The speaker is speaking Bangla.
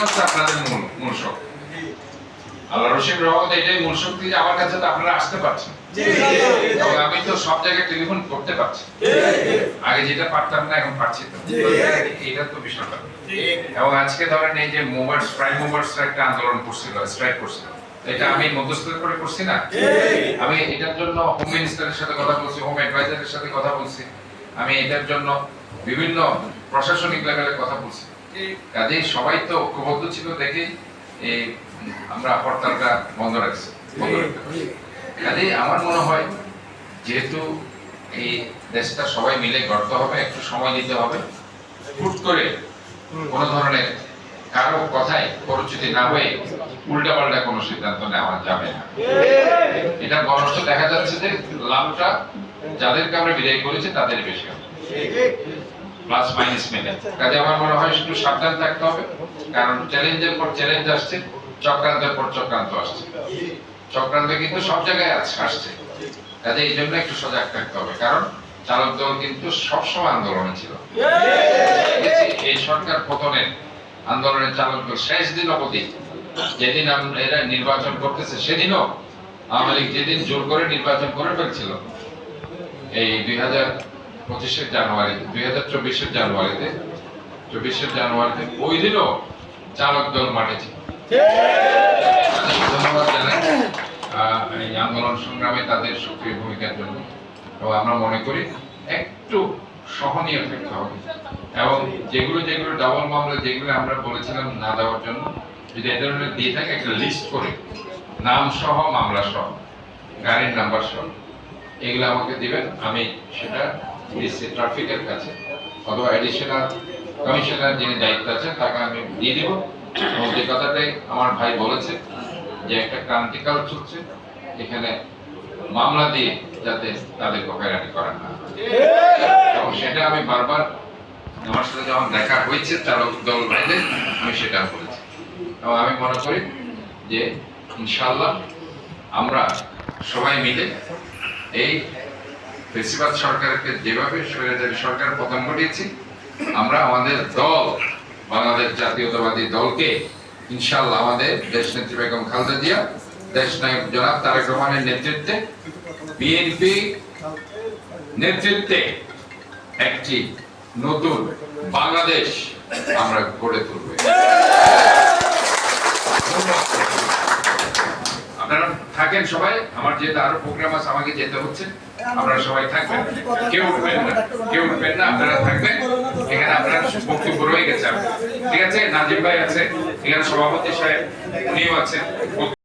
হচ্ছে আপনাদের মূল শক্তি। আল্লাহ রসিম রহমত এটাই মূল শক্তি যে আমার কাছে তো আপনারা আসতে পারছেন, এবং আমি তো সব জায়গায় টেলিফোন করতে পারছি, আগে যেটা পারতাম না এখন পারছি তো, এটা তো বিষয়টা। এবং আজকে ধরেন এই যে মুভার্স প্রাইম মুভার্স একটা আন্দোলন করছিল, স্ট্রাইক করছিল, এটা আমি মধ্যস্থ করে করছি না, আমি এটার জন্য হোম মিনিস্টারের সাথে কথা বলছি, হোম অ্যাডভাইজারের সাথে কথা বলছি, আমি এটার জন্য বিভিন্ন প্রশাসনিক লেভেলে কথা বলছি। কাজেই সবাই তো ঐক্যবদ্ধ ছিল দেখেই এই আমরা হরতালটা বন্ধ রাখছি। কাজেই আমার মনে হয় যেহেতু এই দেশটা সবাই মিলে গড়তে হবে, একটু সময় দিতে হবে, হুট করে কোনো ধরনের কারো কথায় পরিচিতি না হয়ে উল্টাপাল্টা কোনো সিদ্ধান্ত নেওয়া যাবে না। এটা বরঞ্চ দেখা যাচ্ছে যে লাভটা যাদেরকে আমরা বিদায় করেছি তাদের বেশি হবে, প্লাস মাইনাস মিলে। কাজে আমার মনে হয় একটু সাবধান থাকতে হবে, কারণ চ্যালেঞ্জের পর চ্যালেঞ্জ আসছে, চক্রান্তের পর চক্রান্ত আসছে, চক্রান্ত কিন্তু সব জায়গায় আসছে। কাজে এই জন্য একটু সজাগ থাকতে হবে, কারণ চালক দল কিন্তু সবসময় আন্দোলনে ছিল। এই সরকার পতনের আন্দোলনের চালক দল শেষ দিন অবধি, যেদিন এরা নির্বাচন করতেছে সেদিনও আওয়ামী লীগ যেদিন জোর করে নির্বাচন করে ফেলছিল, এই 2025-এর জানুয়ারি 2024-এর জানুয়ারিতে 24-এর জানুয়ারিতে ওই দিনও চালক দল মাঠে ছিল। ধন্যবাদ জানাই এই আন্দোলন সংগ্রামে তাদের সক্রিয় ভূমিকার জন্য। এবং আমরা মনে করি একটু সহনীয় থাকতে হবে, এবং যেগুলো ডাবল মামলা যেগুলো আমরা বলেছিলাম না দেওয়ার জন্য, যদি এ ধরনের দিয়ে থাকে একটা লিস্ট করে নাম সহ, মামলা সহ, গাড়ির নাম্বার সহ এগুলো আমাকে দিবেন, আমি সেটা ডিসি ট্রাফিকের কাছে অথবা অ্যাডিশনাল কমিশনার যিনি দায়িত্ব আছেন তাকে আমি দিয়ে দিব। এবং যে কথাটাই আমার ভাই বলেছে যে একটা ক্রান্তিকাল চলছে, এখানে মামলা দিয়ে যাতে তাদেরকে হয়রানি করা না হয়, এবং সেটা আমি বারবার আমার সাথে যখন দেখা হয়েছে চালক দল ভাইদের আমি সেটা বলেছি। এবং আমি মনে করি যে ইনশাআল্লাহ আমরা সবাই মিলে এই ফেসিবাদ সরকারকে যেভাবে স্বৈরাচারী সরকার পতন ঘটিয়েছি, আমরা আমাদের দল বাংলাদেশ জাতীয়তাবাদী দলকে ইনশাআল্লাহ আমাদের দেশনেত্রী বেগম খালেদা জিয়া, দেশ নায়ক জনাব তারেক রহমানের নেতৃত্বে, বিএনপি নেতৃত্বে একটি নতুন বাংলাদেশ আমরা গড়ে তুলব। আপনারা থাকেন সবাই, আমার যেহেতু আরো প্রোগ্রাম আছে আমাকে যেতে হচ্ছে, আপনারা সবাই থাকবেন, কেউ উঠবেন না, আপনারা থাকবেন এখানে। আপনার বক্তব্য রয়ে গেছে, ঠিক আছে? নাজিম ভাই আছে এখানে, সভাপতি সাহেব উনিও আছেন।